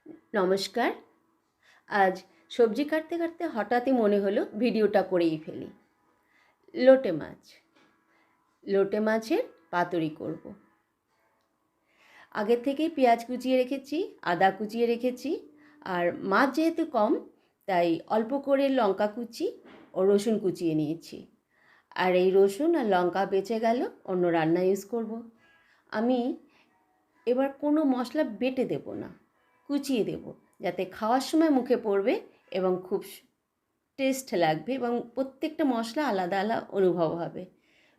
নমস্কার। আজ সবজি কাটতে কাটতে হঠাৎই মনে হলো ভিডিওটা করেই ফেলি। লোটে মাছ, লোটে মাছের পাতুরি করব। আগের থেকেই পেঁয়াজ কুচিয়ে রেখেছি, আদা কুচিয়ে রেখেছি, আর মাছ যেহেতু কম তাই অল্প করে লঙ্কা কুচি ও রসুন কুচিয়ে নিয়েছি। আর এই রসুন আর লঙ্কা বেঁচে গেল, অন্য রান্না ইউজ করব। আমি এবার কোনো মশলা বেটে দেব না, কুচিয়ে দেব, যাতে খাওয়ার সময় মুখে পড়বে এবং খুব টেস্ট লাগবে এবং প্রত্যেকটা মশলা আলাদা আলাদা অনুভব হবে।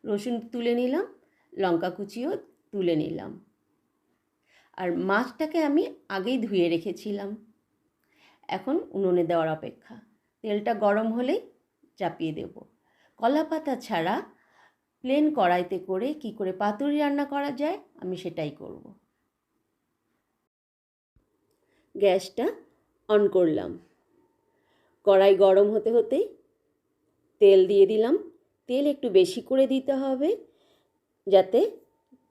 রসুন তুলে নিলাম, লঙ্কা কুচিও তুলে নিলাম, আর মাছটাকে আমি আগেই ধুয়ে রেখেছিলাম। এখন উনুনে দেওয়ার অপেক্ষা। তেলটা গরম হলেই চাপিয়ে দেব। কলা পাতা ছাড়া প্লেন কড়াইতে করে কি করে পাতুরি রান্না করা যায় আমি সেটাই করব। গ্যাসটা অন করলাম। কড়াই গরম হতে হতেই তেল দিয়ে দিলাম। তেল একটু বেশি করে দিতে হবে যাতে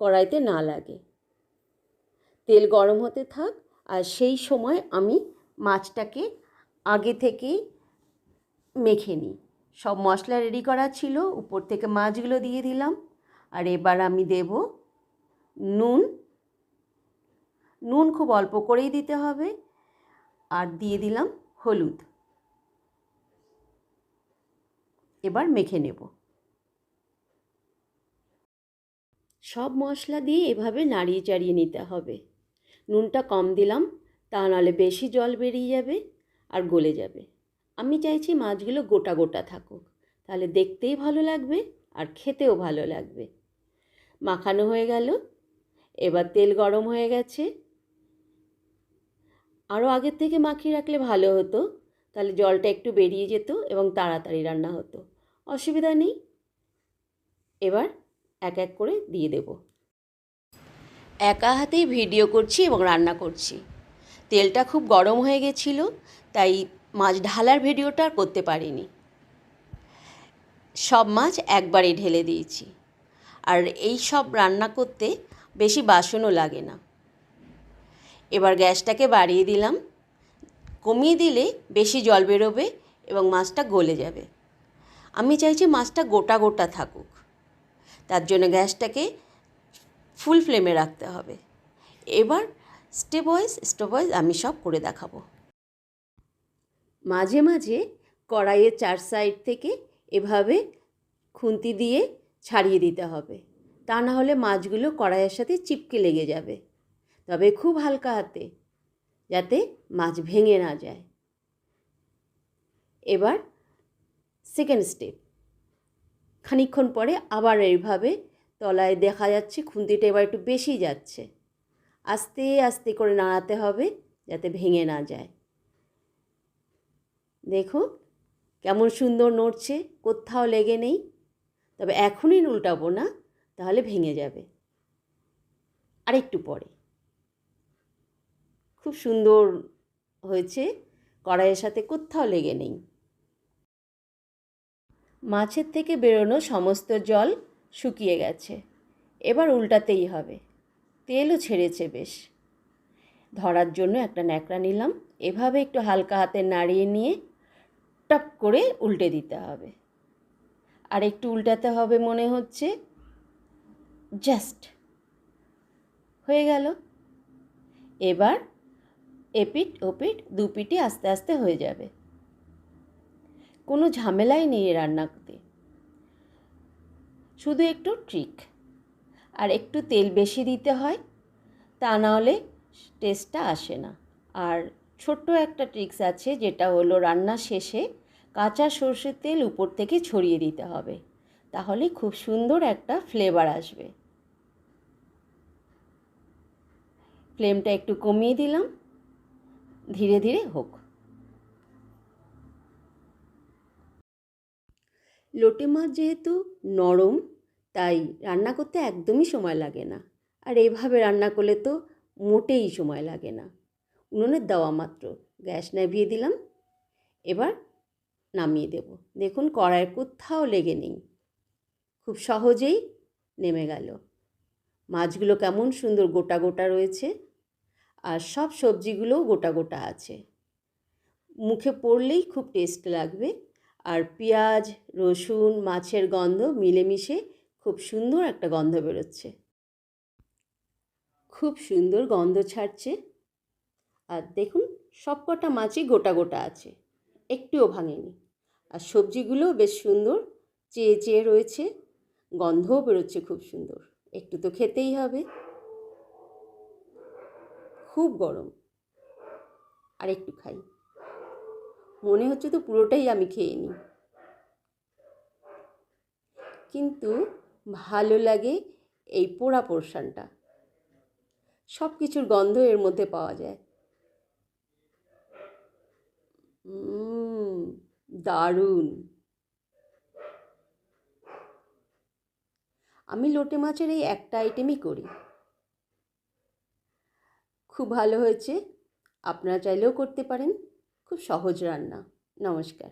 কড়াইতে না লাগে। তেল গরম হতে থাক, আর সেই সময় আমি মাছটাকে আগে থেকেই মেখে নিই। সব মশলা রেডি করা ছিল, উপর থেকে মাছগুলো দিয়ে দিলাম। আর এবার আমি দেব নুন। নুন খুব অল্প করেই দিতে হবে। আর দিয়ে দিলাম হলুদ। এবার মেখে নেব। সব মশলা দিয়ে এভাবে নাড়িয়ে চাড়িয়ে নিতে হবে। নুনটা কম দিলাম, তা নাহলে বেশি জল বেরিয়ে যাবে আর গলে যাবে। আমি চাইছি মাছগুলো গোটা গোটা থাকুক, তাহলে দেখতেই ভালো লাগবে আর খেতেও ভালো লাগবে। মাখানো হয়ে গেল। এবার তেল গরম হয়ে গেছে। আরও আগের থেকে মাখিয়ে রাখলে ভালো হতো, তাহলে জলটা একটু বেরিয়ে যেত এবং তাড়াতাড়ি রান্না হতো। অসুবিধা নেই। এবার এক এক করে দিয়ে দেব। একা হাতেই ভিডিও করছি এবং রান্না করছি। তেলটা খুব গরম হয়ে গেছিল, তাই মাছ ঢালার ভিডিওটা আর করতে পারিনি। সব মাছ একবারে ঢেলে দিয়েছি। আর এই সব রান্না করতে বেশি বাসনও লাগে না। এবার গ্যাসটাকে বাড়িয়ে দিলাম। কমিয়ে দিলে বেশি জল বেরোবে এবং মাছটা গলে যাবে। আমি চাইছি মাছটা গোটা গোটা থাকুক, তার জন্য গ্যাসটাকে ফুল ফ্লেমে রাখতে হবে। এবার স্টেপ ওয়াইজ আমি সব করে দেখাবো। মাঝে মাঝে কড়াইয়ের চার সাইড থেকে এভাবে খুন্তি দিয়ে ছাড়িয়ে দিতে হবে, তা না হলে মাছগুলো কড়াইয়ের সাথে চিপকে লেগে যাবে। তবে খুব হালকা হাতে, যাতে মাছ ভেঙে না যায়। এবার সেকেন্ড স্টেপ। খানিকক্ষণ পরে আবার এইভাবে তলায় দেখা যাচ্ছে খুন্তিটা এবার একটু বেশি যাচ্ছে। আস্তে আস্তে করে নাড়াতে হবে যাতে ভেঙে না যায়। দেখো কেমন সুন্দর নড়ছে, কোথাও লেগে নেই। তবে এখনই উল্টাবো না, তাহলে ভেঙে যাবে। আরেকটু পরে। খুব সুন্দর হয়েছে, কড়াইয়ের সাথে কোথাও লেগে নেই। মাছের থেকে বেরোনো সমস্ত জল শুকিয়ে গেছে। এবার উল্টাতেই হবে। তেলও ছেড়েছে বেশ। ধরার জন্য একটা ন্যাকড়া নিলাম। এভাবে একটু হালকা হাতে নাড়িয়ে নিয়ে টপ করে উল্টে দিতে হবে। আর একটু উল্টাতে হবে মনে হচ্ছে। জাস্ট হয়ে গেল। এবার এপিঠ ওপিঠ দুপিঠে আস্তে আস্তে হয়ে যাবে। কোনো ঝামেলাই নেই রান্নাতে, শুধু একটু ট্রিক। আর একটু তেল বেশি দিতে হয়, তা নাহলে টেস্টটা আসে না। আর ছোট্ট একটা ট্রিক্স আছে, যেটা হলো রান্না শেষে কাঁচা সর্ষের তেল উপর থেকে ছড়িয়ে দিতে হবে, তাহলে খুব সুন্দর একটা ফ্লেভার আসবে। ফ্লেমটা একটু কমিয়ে দিলাম, ধীরে ধীরে হোক। লোটে মাছ যেহেতু নরম, তাই রান্না করতে একদমই সময় লাগে না। আর এভাবে রান্না করলে তো মোটেই সময় লাগে না। উনুনে দেওয়া মাত্র গ্যাস নিভিয়ে দিলাম। এবার নামিয়ে দেব। দেখুন কড়াইয়ের কোথাও লেগে নেই, খুব সহজেই নেমে গেল। মাছগুলো কেমন সুন্দর গোটা গোটা রয়েছে। আর সব সবজিগুলোও গোটা গোটা আছে। মুখে পড়লেই খুব টেস্ট লাগবে। আর পেঁয়াজ, রসুন, মাছের গন্ধ মিলেমিশে খুব সুন্দর একটা গন্ধ বেরোচ্ছে। খুব সুন্দর গন্ধ ছাড়ছে। আর দেখুন, সবকটা মাছই গোটা গোটা আছে, একটুও ভাঙেনি। আর সবজিগুলোও বেশ সুন্দর চেয়ে চেয়ে রয়েছে, গন্ধও বেরোচ্ছে খুব সুন্দর। একটু তো খেতেই হবে। খুব গরম, আর একটু খাই। মনে হচ্ছে তো পুরোটাই আমি খেয়ে নিই, কিন্তু ভালো লাগে এই পোড়া পোর্শনটা। সব কিছুর গন্ধ এর মধ্যে পাওয়া যায়। দারুণ। আমি লোটে মাছের এই একটা আইটেমই করি। খুব ভালো হয়েছে। আপনারা চাইলেও করতে পারেন। খুব সহজ রান্না। নমস্কার।